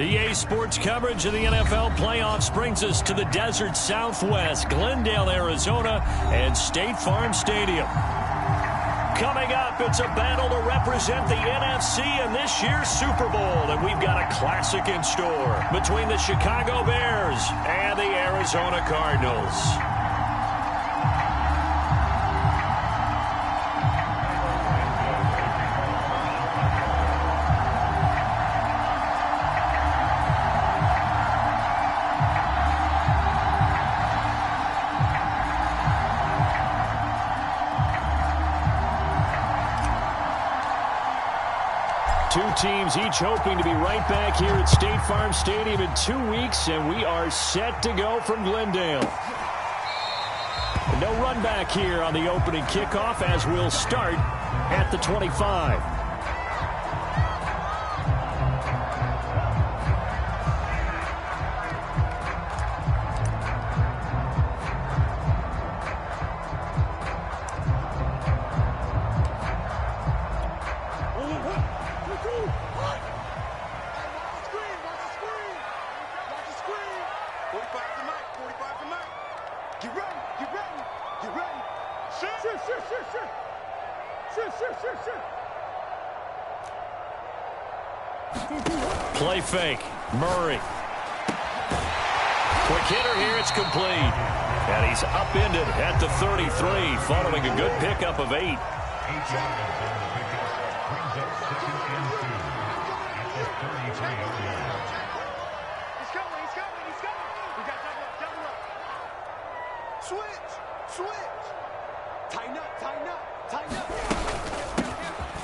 EA Sports coverage of the NFL playoffs brings us to the desert Southwest, Glendale, Arizona, and State Farm Stadium. Coming up, it's a battle to represent the NFC in this year's Super Bowl, and we've got a classic in store between the Chicago Bears and the Arizona Cardinals. Two teams each hoping to be right back here at State Farm Stadium in 2 weeks, and we are set to go from Glendale. No run back here on the opening kickoff as we'll start at the 25. Play fake. Murray. Quick hitter here. It's complete. And he's upended at the 33 following a good pickup of 8. 8 yards on the pickup. Brings up 2nd and 2 at the 33-yard line. He's coming. We got double up. Switch. Tighten up.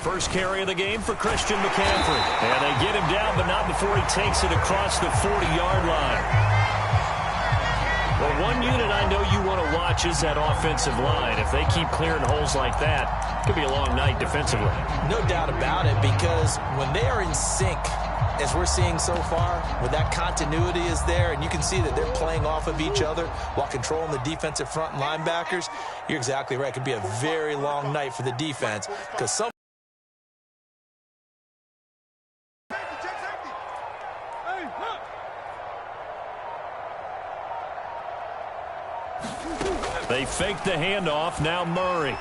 First carry of the game for Christian McCaffrey. And they get him down, but not before he takes it across the 40-yard line. Well, one unit I know you want to watch is that offensive line. If they keep clearing holes like that, it could be a long night defensively. No doubt about it, because when they are in sync, as we're seeing so far, when that continuity is there, and you can see that they're playing off of each other while controlling the defensive front and linebackers, you're exactly right. It could be a very long night for the defense, because some They fake the handoff. Now Murray.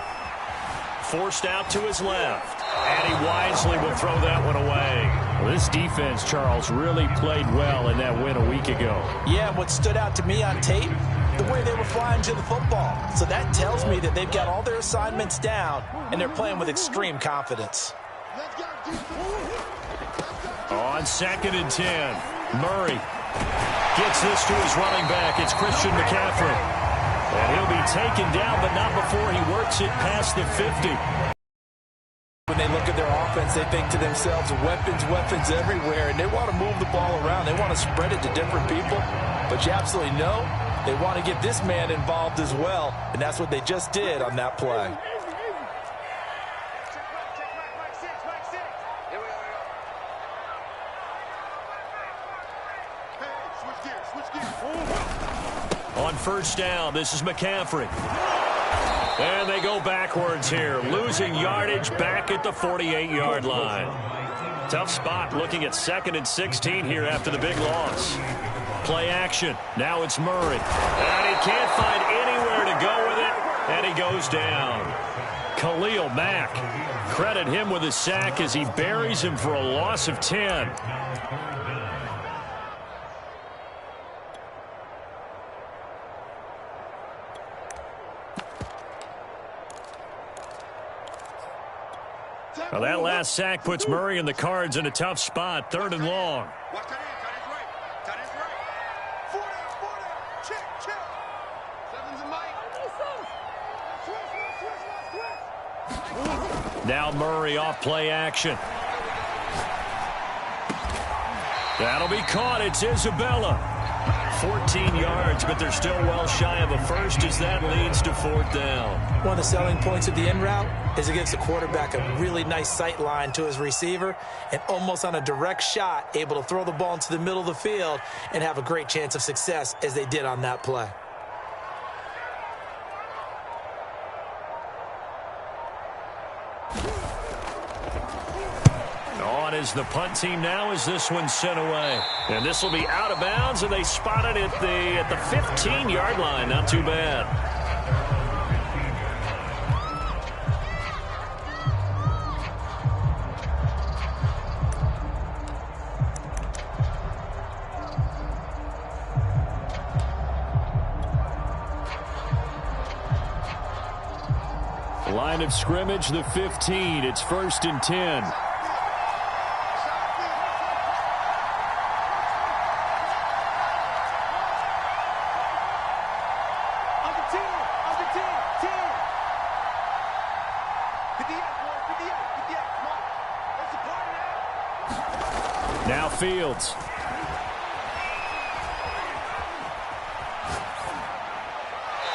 Forced out to his left. And he wisely will throw that one away. Well, this defense, Charles, really played well in that win a week ago. Yeah, what stood out to me on tape, the way they were flying to the football. So that tells me that they've got all their assignments down, and they're playing with extreme confidence. On 2nd and 10, Murray gets this to his running back. It's Christian McCaffrey. And he'll be taken down, but not before he works it past the 50. When they look at their offense, they think to themselves, weapons everywhere, and they want to move the ball around. They want to spread it to different people. But you absolutely know they want to get this man involved as well, and that's what they just did on that play. On first down, this is McCaffrey. And they go backwards here, losing yardage back at the 48-yard line. Tough spot looking at 2nd and 16 here after the big loss. Play action. Now it's Murray. And he can't find anywhere to go with it, and he goes down. Khalil Mack. Credit him with a sack as he buries him for a loss of 10. Well, that last sack puts Murray and the Cards in a tough spot, 3rd and long. Watch that in, cut his right. 4 down. Check. 7's a Mike. Now Murray off play action. That'll be caught. It's Isabella. 14 yards, but they're still well shy of a first as that leads to 4th down. One of the selling points of the in route is it gives the quarterback a really nice sight line to his receiver, and almost on a direct shot, able to throw the ball into the middle of the field and have a great chance of success as they did on that play. on is the punt team now as this one's sent away. And this will be out of bounds, and they spot it at the 15-yard line. Not too bad. Line of scrimmage, the 15. It's 1st and 10. Now Fields.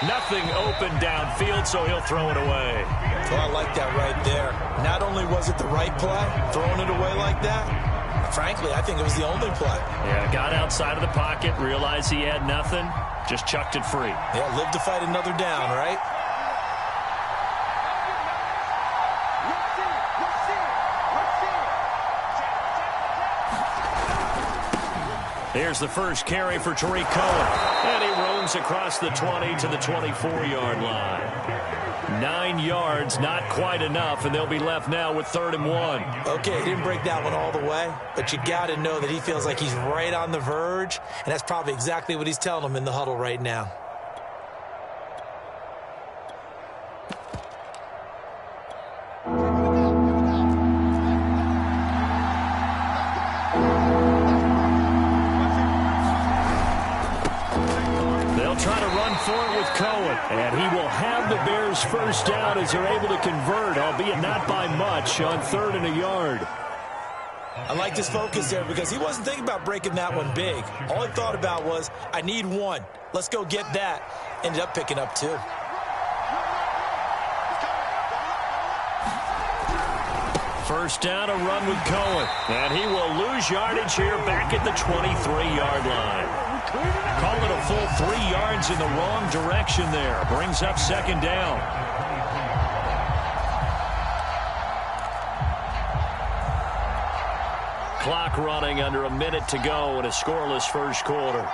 Nothing open downfield, so he'll throw it away. Oh, I like that right there. Not only was it the right play, throwing it away like that, frankly, I think it was the only play. Yeah, got outside of the pocket, realized he had nothing, just chucked it free. Yeah, live to fight another down, right? Here's the first carry for Tariq Cohen. And he roams across the 20 to the 24-yard line. 9 yards, not quite enough, and they'll be left now with 3rd and 1. Okay, he didn't break that one all the way, but you got to know that he feels like he's right on the verge, and that's probably exactly what he's telling them in the huddle right now. And he will have the Bears first down as they're able to convert, albeit not by much, on 3rd and a yard. I like his focus there because he wasn't thinking about breaking that one big. All he thought about was, I need one. Let's go get that. Ended up picking up 2. First down, a run with Cohen. And he will lose yardage here back at the 23-yard line. Call it a full 3 yards in the wrong direction there. Brings up 2nd down. Clock running under a minute to go in a scoreless first quarter.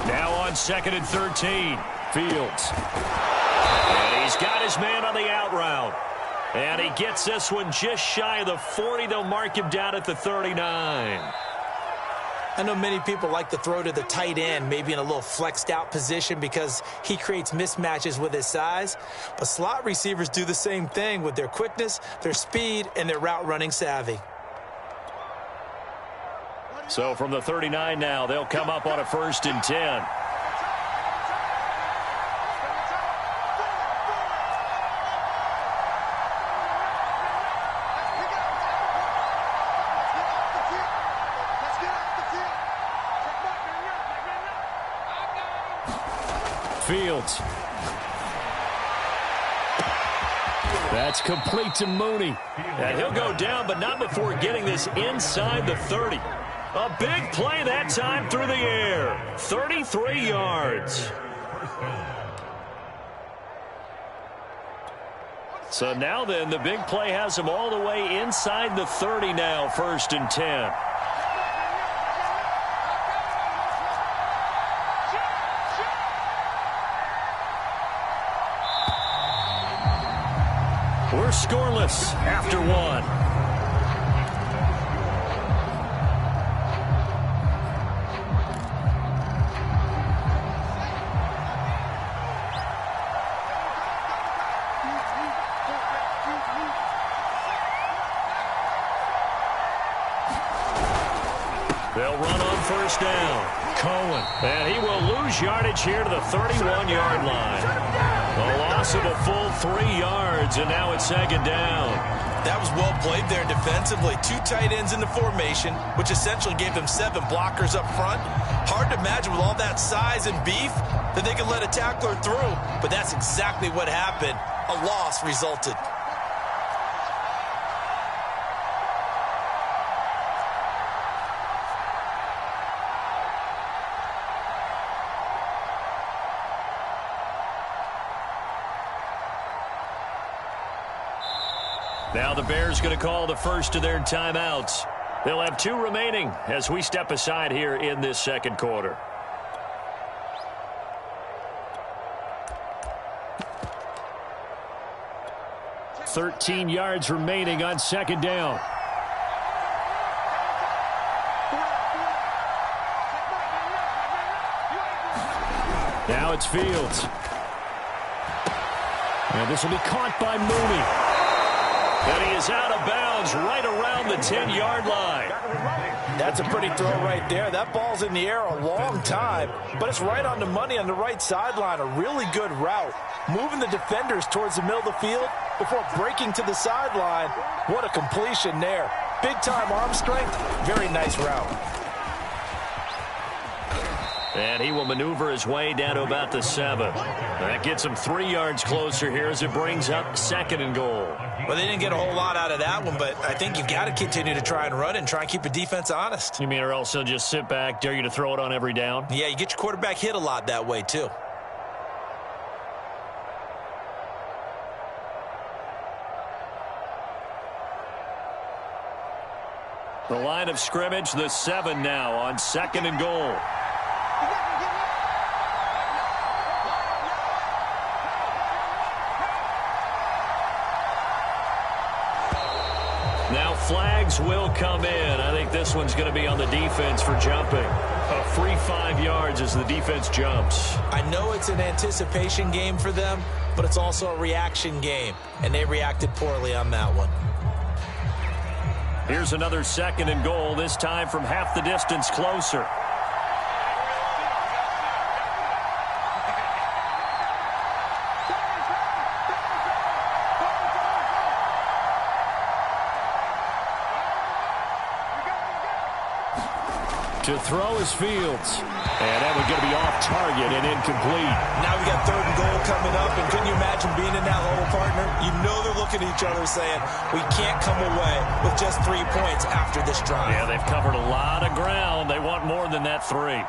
Now on 2nd and 13. Fields. And he's got his man on the out route. And he gets this one just shy of the 40. They'll mark him down at the 39. I know many people like to throw to the tight end, maybe in a little flexed out position because he creates mismatches with his size. But slot receivers do the same thing with their quickness, their speed, and their route running savvy. So from the 39 now, they'll come up on a 1st and 10. Fields. That's complete to Mooney. And he'll go down, but not before getting this inside the 30. A big play that time through the air. 33 yards. So now then, the big play has him all the way inside the 30 now, 1st and 10. We're scoreless after 1. They'll run on 1st down. Cohen. And he will lose yardage here to the 31-yard line. A loss of a full 3 yards, and now it's 2nd down. That was well played there defensively. 2 tight ends in the formation, which essentially gave them 7 blockers up front. Hard to imagine with all that size and beef that they could let a tackler through, but that's exactly what happened. A loss resulted. Now the Bears going to call the first of their timeouts. They'll have 2 remaining as we step aside here in this second quarter. "13 yards remaining on second down." Now it's Fields. And this will be caught by Mooney. And he is out of bounds right around the 10-yard line. That's a pretty throw right there. That ball's in the air a long time, but it's right on the money on the right sideline. A really good route. Moving the defenders towards the middle of the field before breaking to the sideline. What a completion there. Big-time arm strength. Very nice route. And he will maneuver his way down to about the 7. That gets him 3 yards closer here as it brings up 2nd and goal. Well, they didn't get a whole lot out of that one, but I think you've got to continue to try and run and try and keep the defense honest. You mean or else he'll just sit back, dare you to throw it on every down? Yeah, you get your quarterback hit a lot that way, too. The line of scrimmage, the 7 now on 2nd and goal. Now flags will come in. I think this one's going to be on the defense for jumping. A free 5 yards as the defense jumps. I know it's an anticipation game for them, but it's also a reaction game, and they reacted poorly on that one. Here's another 2nd and goal, this time from half the distance closer. To throw is Fields. And that one's going to be off target and incomplete. Now we got 3rd and goal coming up, and couldn't you imagine being in that huddle, partner? You know they're looking at each other saying, we can't come away with just 3 points after this drive. Yeah, they've covered a lot of ground. They want more than that 3.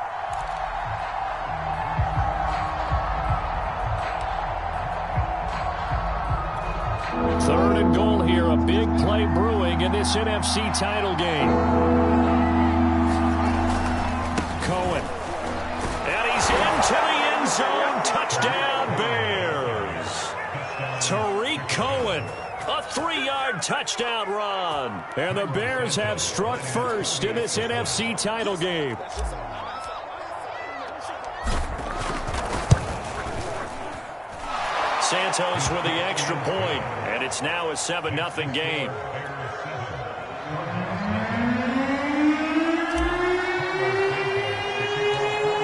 3rd and goal here. A big play brewing in this NFC title game. Cohen. And he's into the end zone. Touchdown, Bears. Tariq Cohen. A 3-yard touchdown run. And the Bears have struck first in this NFC title game. Santos with the extra point, and it's now a 7-0 game.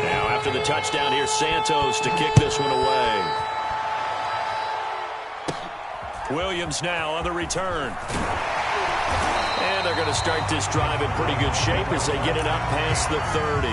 Now after the touchdown, here's Santos to kick this one away. Williams now on the return. And they're going to start this drive in pretty good shape as they get it up past the 30.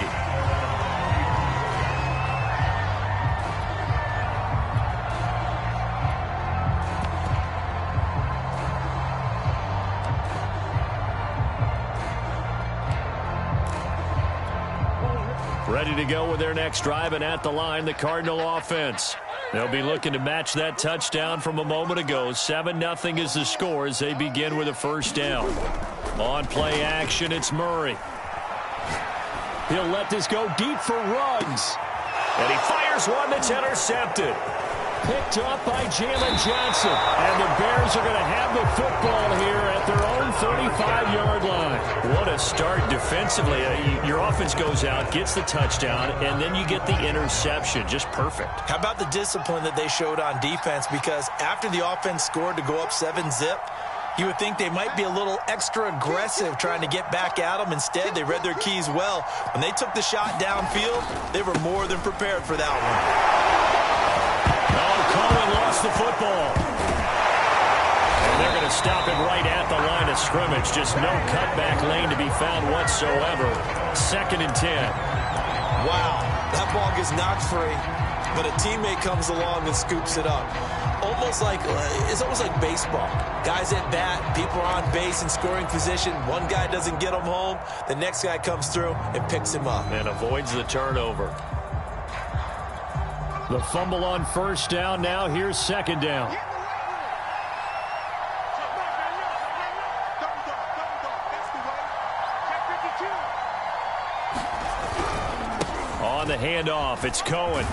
Ready to go with their next drive, and at the line, the Cardinal offense. They'll be looking to match that touchdown from a moment ago. 7-0 is the score as they begin with a first down. On play action, it's Murray. He'll let this go deep for Ruggs. And he fires one that's intercepted. Picked up by Jalen Johnson. And the Bears are going to have the football here at their own 35-yard line. What a start defensively. Your offense goes out, gets the touchdown, and then you get the interception. Just perfect. How about the discipline that they showed on defense? Because after the offense scored to go up 7-zip, you would think they might be a little extra aggressive trying to get back at them. Instead, they read their keys well. When they took the shot downfield, they were more than prepared for that one. Cohen lost the football. And they're going to stop it right at the line of scrimmage. Just no cutback lane to be found whatsoever. 2nd and 10. Wow, that ball gets knocked free, but a teammate comes along and scoops it up. It's almost like baseball. Guys at bat, people are on base in scoring position. One guy doesn't get him home. The next guy comes through and picks him up. And avoids the turnover. The fumble on first down. Now here's 2nd down. On the handoff, it's Cohen.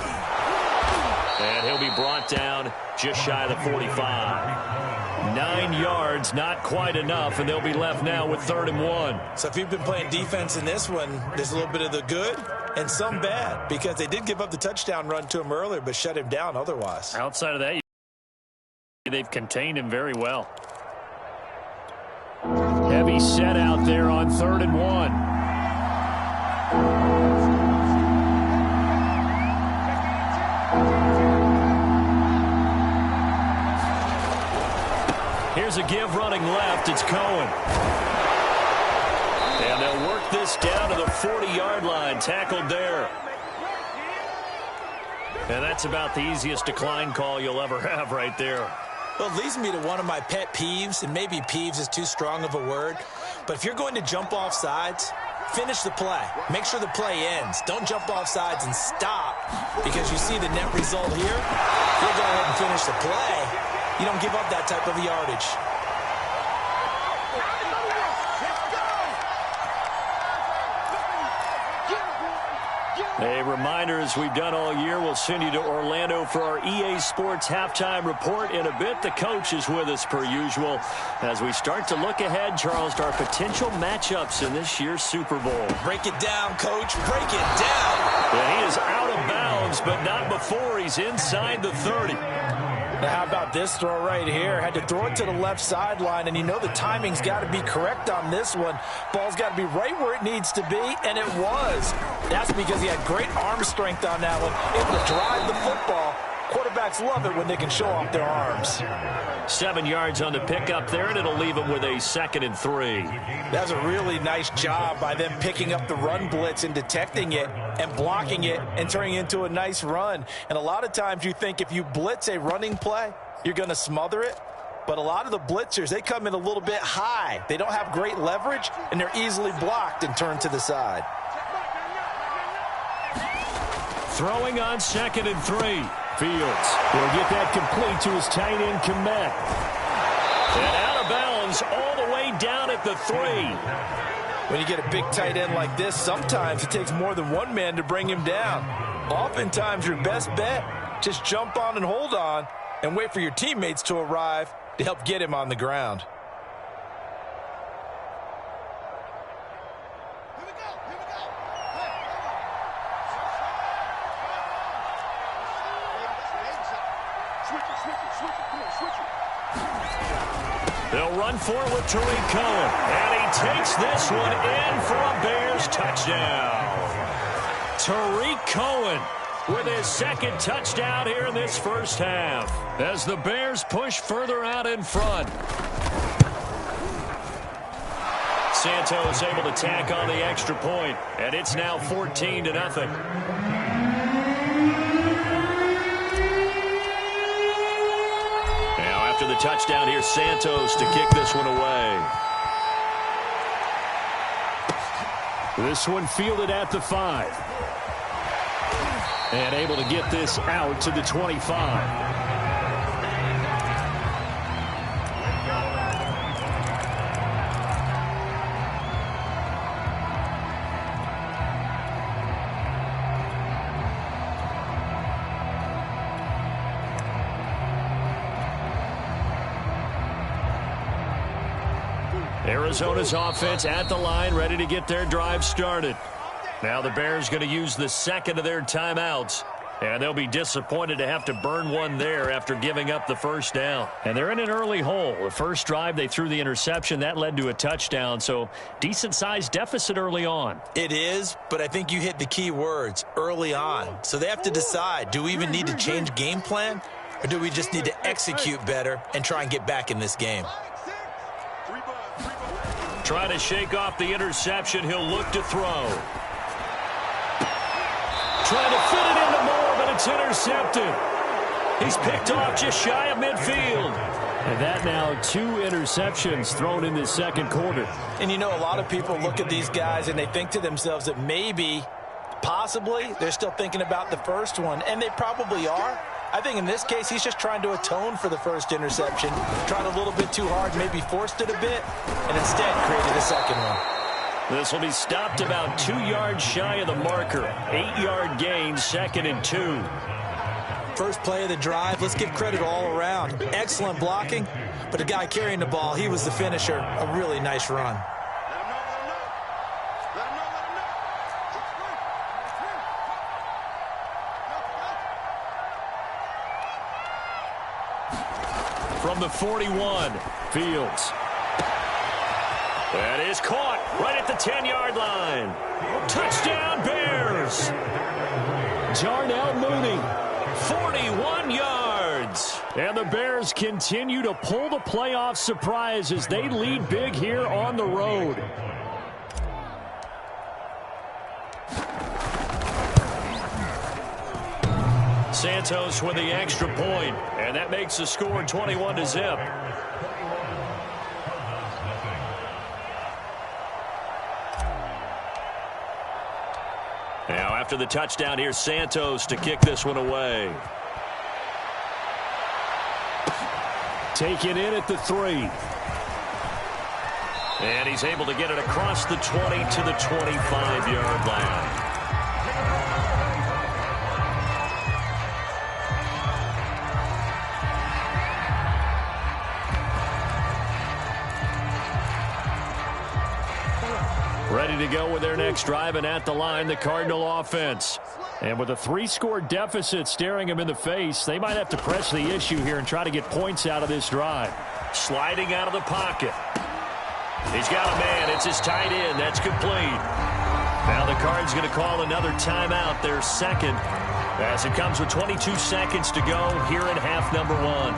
And he'll be brought down just shy of the 45. 9 yards, not quite enough, and they'll be left now with 3rd and 1. So if you've been playing defense in this one, there's a little bit of the good and some bad, because they did give up the touchdown run to him earlier, but shut him down otherwise. Outside of that, they've contained him very well. Heavy set out there on 3rd and 1. Here's a give running left. It's Cohen. And they'll work this down to the 40-yard line. Tackled there. And that's about the easiest decline call you'll ever have right there. Well, it leads me to one of my pet peeves, and maybe peeves is too strong of a word, but if you're going to jump off sides, finish the play. Make sure the play ends. Don't jump off sides and stop, because you see the net result here. If you'll go ahead and finish the play, you don't give up that type of yardage. A reminder, as we've done all year, we'll send you to Orlando for our EA Sports halftime report in a bit. The coach is with us per usual as we start to look ahead, Charles, to our potential matchups in this year's Super Bowl. Break it down, Coach. Break it down. And he is out of bounds, but not before he's inside the 30. Now, how about this throw right here? Had to throw it to the left sideline, and you know the timing's got to be correct on this one. Ball's got to be right where it needs to be, and it was. That's because he had great arm strength on that one, able to drive the football. Quarterbacks love it when they can show off their arms. 7 yards on the pickup there, and it'll leave him with a 2nd and 3. That's a really nice job by them picking up the run blitz and detecting it and blocking it and turning it into a nice run. And a lot of times you think if you blitz a running play, you're going to smother it. But a lot of the blitzers, they come in a little bit high. They don't have great leverage, and they're easily blocked and turned to the side. Throwing on 2nd and 3. Fields will get that complete to his tight end, Komet. And out of bounds all the way down at the 3. When you get a big tight end like this, sometimes it takes more than one man to bring him down. Oftentimes your best bet, just jump on and hold on and wait for your teammates to arrive to help get him on the ground. They'll run for it with Tariq Cohen. And he takes this one in for a Bears touchdown. Tariq Cohen with his 2nd touchdown here in this first half as the Bears push further out in front. Santos able to tack on the extra point, and it's now 14-0. After the touchdown, here's Santos to kick this one away. This one fielded at the 5. And able to get this out to the 25. Arizona's offense at the line, ready to get their drive started. Now the Bears going to use the 2nd of their timeouts, and they'll be disappointed to have to burn one there after giving up the first down. And they're in an early hole. The first drive, they threw the interception. That led to a touchdown, so decent-sized deficit early on. It is, but I think you hit the key words, early on. So they have to decide, do we even need to change game plan, or do we just need to execute better and try and get back in this game? Trying to shake off the interception. He'll look to throw. Trying to fit it into Moore, but it's intercepted. He's picked off just shy of midfield. And that now 2 interceptions thrown in the 2nd quarter. And you know, a lot of people look at these guys and they think to themselves that maybe, possibly, they're still thinking about the first one. And they probably are. I think in this case, he's just trying to atone for the first interception. Tried a little bit too hard, maybe forced it a bit, and instead created a second one. This will be stopped about 2 yards shy of the marker. 8-yard gain, 2nd and 2. First play of the drive, let's give credit all around. Excellent blocking, but the guy carrying the ball, he was the finisher. A really nice run. From the 41, Fields. That is caught right at the 10-yard line. Touchdown, Bears. Darnell Mooney, 41 yards. And the Bears continue to pull the playoff surprise as they lead big here on the road. Santos with the extra point, and that makes the score 21-0. Now after the touchdown, here's Santos to kick this one away. Taken in at the 3. And he's able to get it across the 20 to the 25-yard line. Ready to go with their next drive, and at the line, the Cardinal offense. And with a 3-score deficit staring them in the face, they might have to press the issue here and try to get points out of this drive. Sliding out of the pocket. He's got a man. It's his tight end. That's complete. Now the Cards going to call another timeout, their second, as it comes with 22 seconds to go here in half number 1.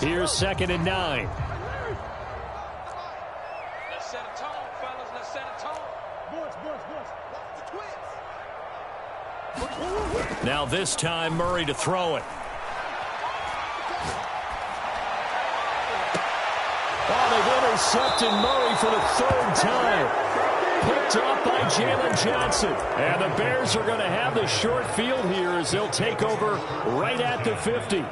Here's 2nd and 9. Let's set a tone, fellas. Let's set a tone. Boys. Now this time, Murray to throw it. Oh, they've intercepted Murray for the 3rd time. Picked up by Jalen Johnson. And the Bears are going to have the short field here as they'll take over right at the 50.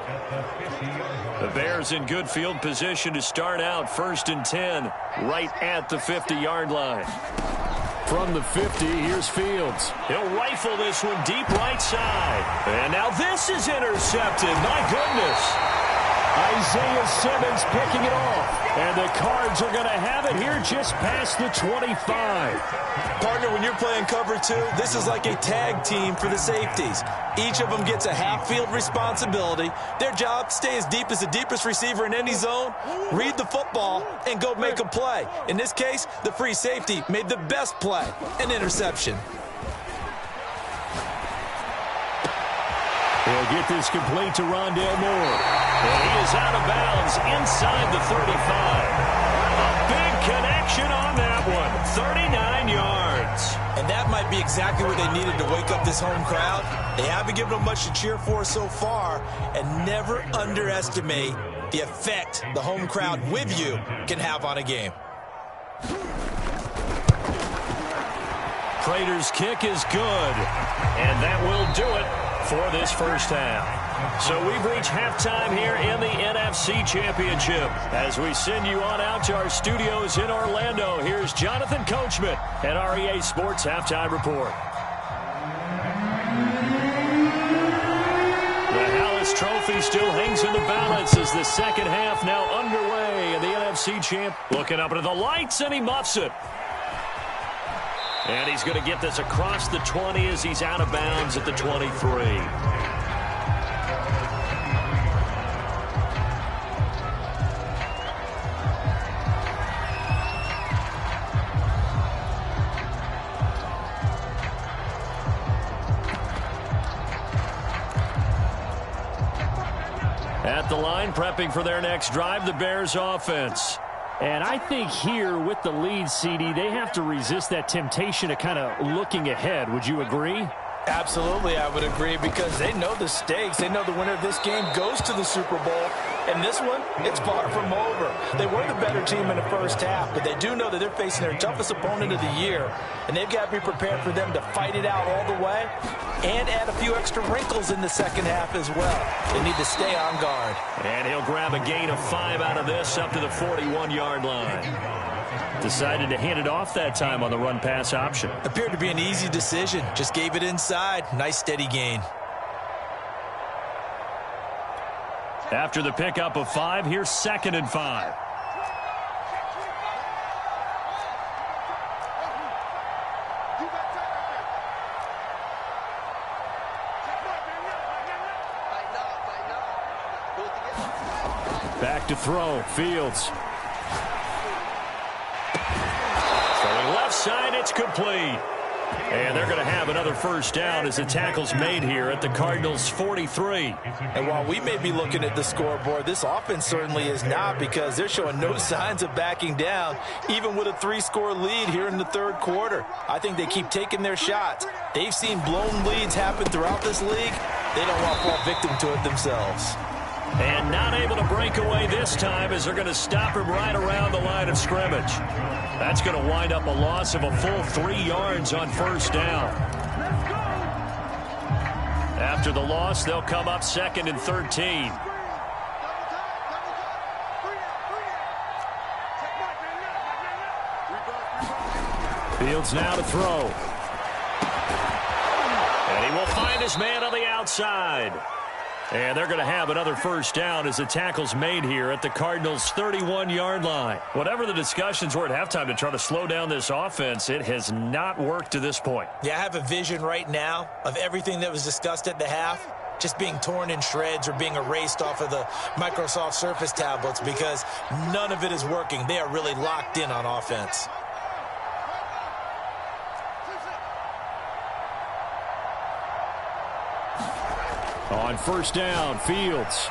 The Bears in good field position to start out 1st and 10 right at the 50-yard line. From the 50, here's Fields. He'll rifle this one deep right side. And now this is intercepted. My goodness. Isaiah Simmons picking it off. And the Cards are going to have it here just past the 25. Partner, when you're playing cover 2, this is like a tag team for the safeties. Each of them gets a half-field responsibility. Their job, stay as deep as the deepest receiver in any zone, read the football, and go make a play. In this case, the free safety made the best play, an interception. He'll get this complete to Rondale Moore. And he is out of bounds inside the 35. A big connection on that one. 39 yards. And that might be exactly what they needed to wake up this home crowd. They haven't given them much to cheer for so far. And never underestimate the effect the home crowd with you can have on a game. Prater's kick is good. And that will do it for this first half. So we've reached halftime here in the NFC Championship. As we send you on out to our studios in Orlando, here's Jonathan Coachman at REA Sports Halftime Report. The Hallis Trophy still hangs in the balance as the second half now underway. And the NFC champ looking up into the lights, and he muffs it. And he's going to get this across the 20 as he's out of bounds at the 23. At the line, prepping for their next drive, the Bears offense. And I think here with the lead, CD, they have to resist that temptation of kind of looking ahead. Would you agree? Absolutely, I would agree, because they know the stakes. They know the winner of this game goes to the Super Bowl, And this one, it's far from over. They were the better team in the first half, but they do know that they're facing their toughest opponent of the year, and they've got to be prepared for them to fight it out all the way and add a few extra wrinkles in the second half as well. They need to stay on guard. And he'll grab a gain of 5 out of this up to the 41-yard line. Decided to hand it off that time on the run-pass option. Appeared to be an easy decision. Just gave it inside. Nice steady gain. After the pickup of 5, here's 2nd and 5. Back to throw. Fields. Throwing left side, it's complete. And they're going to have another first down as the tackle's made here at the Cardinals' 43. And while we may be looking at the scoreboard, this offense certainly is not, because they're showing no signs of backing down, even with a 3-score lead here in the third quarter. I think they keep taking their shots. They've seen blown leads happen throughout this league. They don't want to fall victim to it themselves. And not able to break away this time as they're going to stop him right around the line of scrimmage. That's going to wind up a loss of a full 3 yards on first down. After the loss, they'll come up 2nd and 13. Fields now to throw. And he will find his man on the outside. And they're going to have another first down as the tackle's made here at the Cardinals' 31-yard line. Whatever the discussions were at halftime to try to slow down this offense, it has not worked to this point. Yeah, I have a vision right now of everything that was discussed at the half just being torn in shreds or being erased off of the Microsoft Surface tablets, because none of it is working. They are really locked in on offense. On first down, Fields.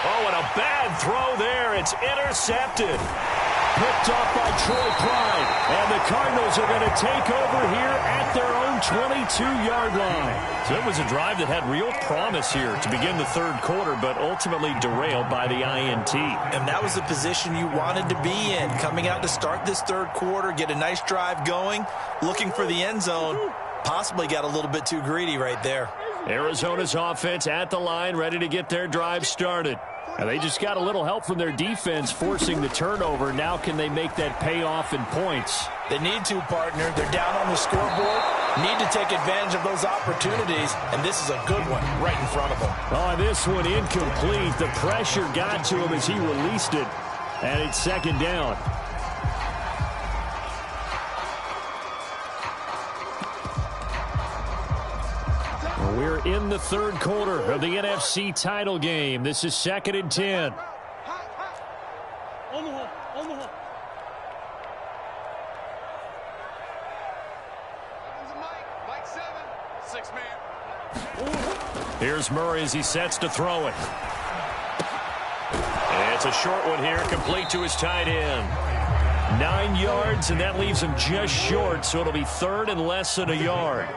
Oh, and a bad throw there. It's intercepted. Picked off by Troy Pride. And the Cardinals are going to take over here at their own 22-yard line. So it was a drive that had real promise here to begin the third quarter, but ultimately derailed by the INT. And that was the position you wanted to be in. Coming out to start this third quarter, get a nice drive going, looking for the end zone. Possibly got a little bit too greedy right there. Arizona's offense at the line, ready to get their drive started. And they just got a little help from their defense forcing the turnover. Now can they make that pay off in points? They need to, partner. They're down on the scoreboard. Need to take advantage of those opportunities, and this is a good one right in front of them. Oh, this one incomplete. The pressure got to him as he released it, and it's 2nd down. We're in the third quarter of the NFC title game. This is 2nd and 10. Here's Murray as he sets to throw it. And it's a short one here, complete to his tight end. 9 yards, and that leaves him just short, so it'll be 3rd and less than a yard.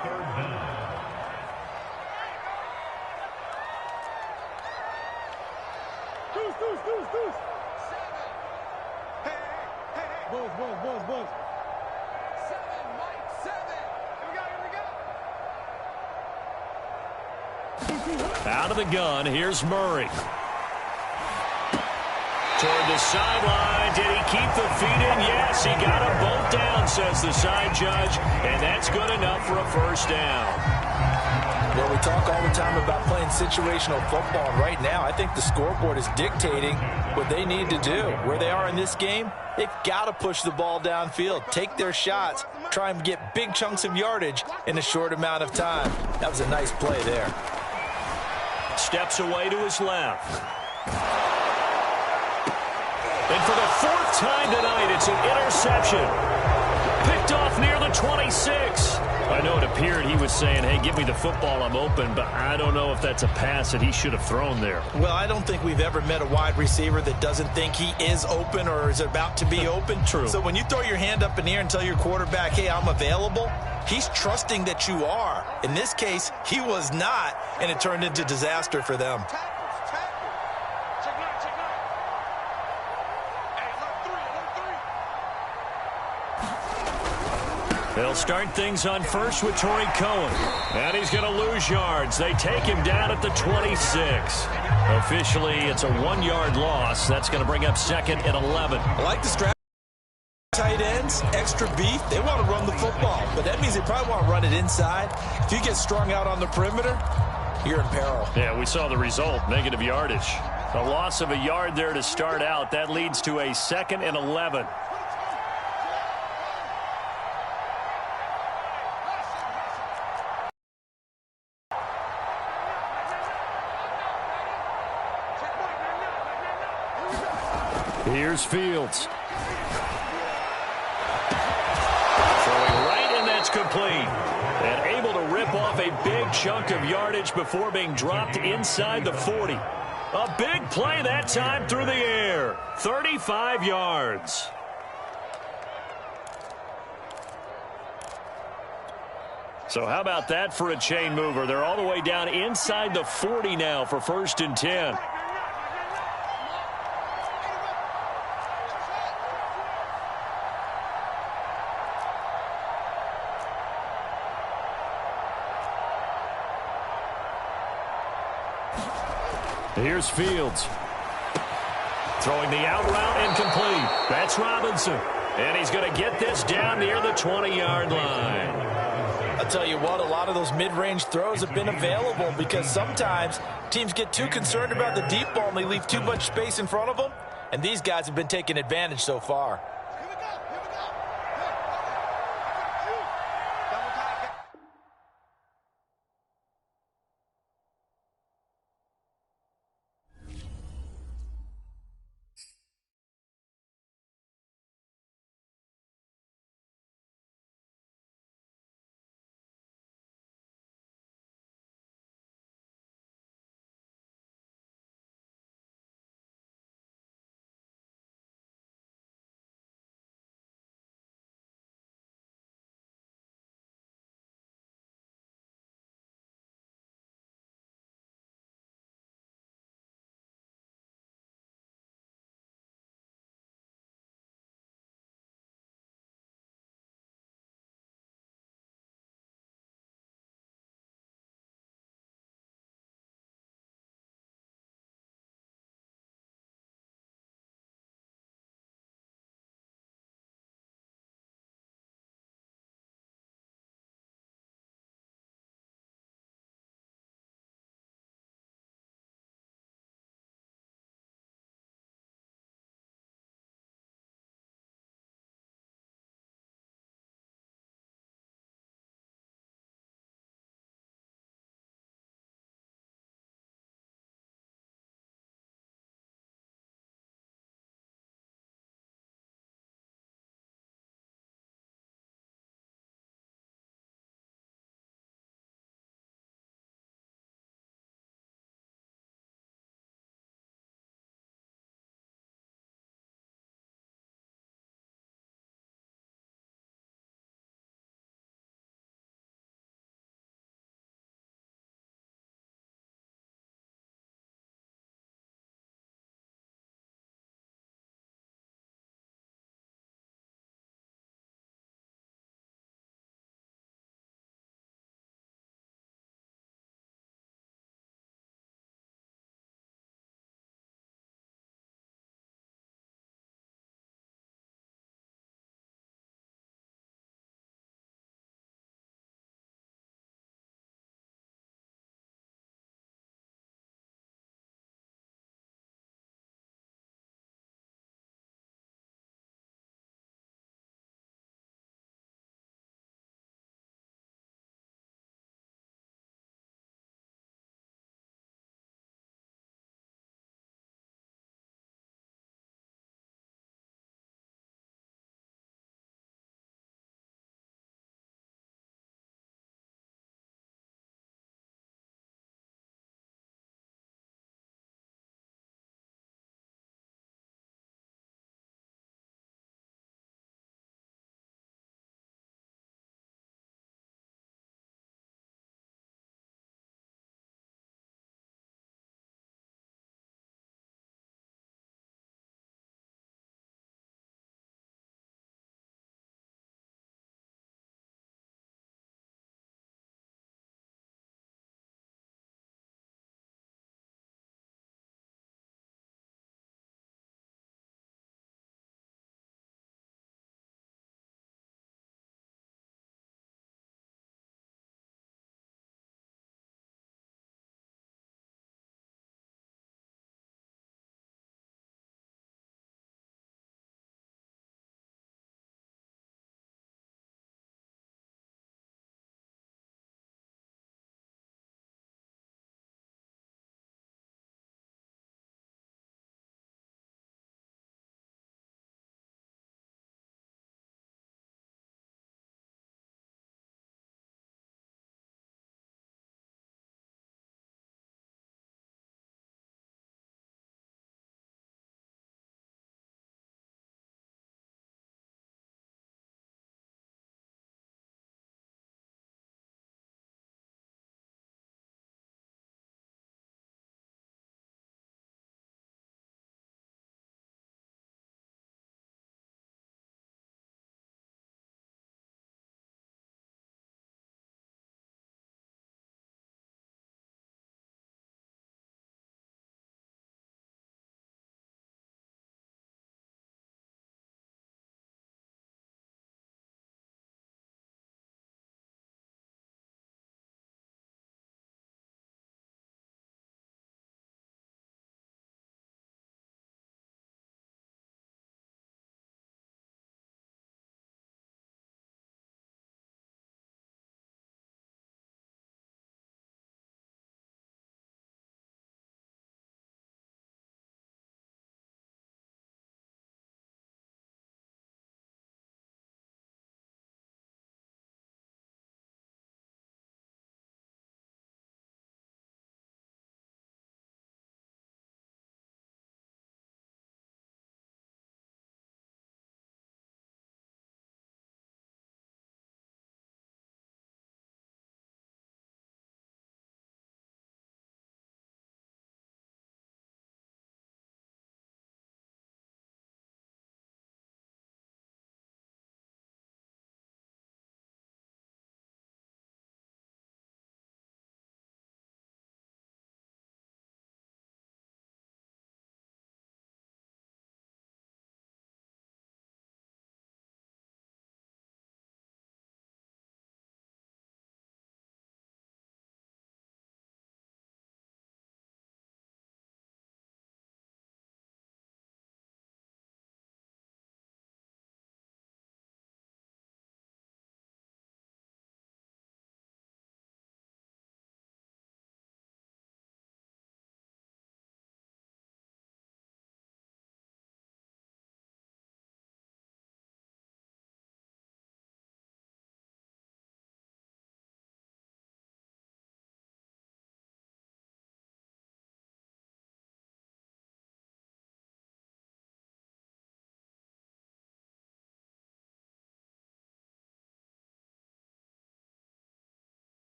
Out of the gun, here's Murray. Toward the sideline, did he keep the feet in? Yes, he got them both down, says the side judge, and that's good enough for a first down. Well, we talk all the time about playing situational football. Right now, I think the scoreboard is dictating what they need to do. Where they are in this game, they've got to push the ball downfield, take their shots, try and get big chunks of yardage in a short amount of time. That was a nice play there. Steps away to his left. And for the 4th time tonight, it's an interception. Picked off near the 26. I know it appeared he was saying, hey, give me the football, I'm open, but I don't know if that's a pass that he should have thrown there. Well, I don't think we've ever met a wide receiver that doesn't think he is open or is about to be open. True. So when you throw your hand up in the air and tell your quarterback, hey, I'm available, he's trusting that you are. In this case, he was not, and it turned into disaster for them. They'll start things on first with Torrey Cohen. And he's going to lose yards. They take him down at the 26. Officially, it's a 1-yard loss. That's going to bring up 2nd and 11. I like the strategy. Tight ends, extra beef, they want to run the football. But that means they probably want to run it inside. If you get strung out on the perimeter, you're in peril. Yeah, we saw the result, negative yardage. A loss of a yard there to start out. That leads to a 2nd and 11. Here's Fields. Throwing right, and that's complete. And able to rip off a big chunk of yardage before being dropped inside the 40. A big play that time through the air. 35 yards. So how about that for a chain mover? They're all the way down inside the 40 now for 1st and 10. Here's Fields. Throwing the out route incomplete. That's Robinson. And he's going to get this down near the 20-yard line. I'll tell you what, a lot of those mid-range throws have been available because sometimes teams get too concerned about the deep ball and they leave too much space in front of them. And these guys have been taking advantage so far.